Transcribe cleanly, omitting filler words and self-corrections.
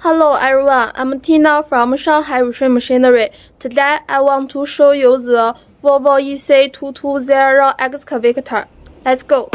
Hello everyone, I'm Tina from Shanghai Rushui Machinery. Today I want to show you the Volvo EC220 excavator. Let's go.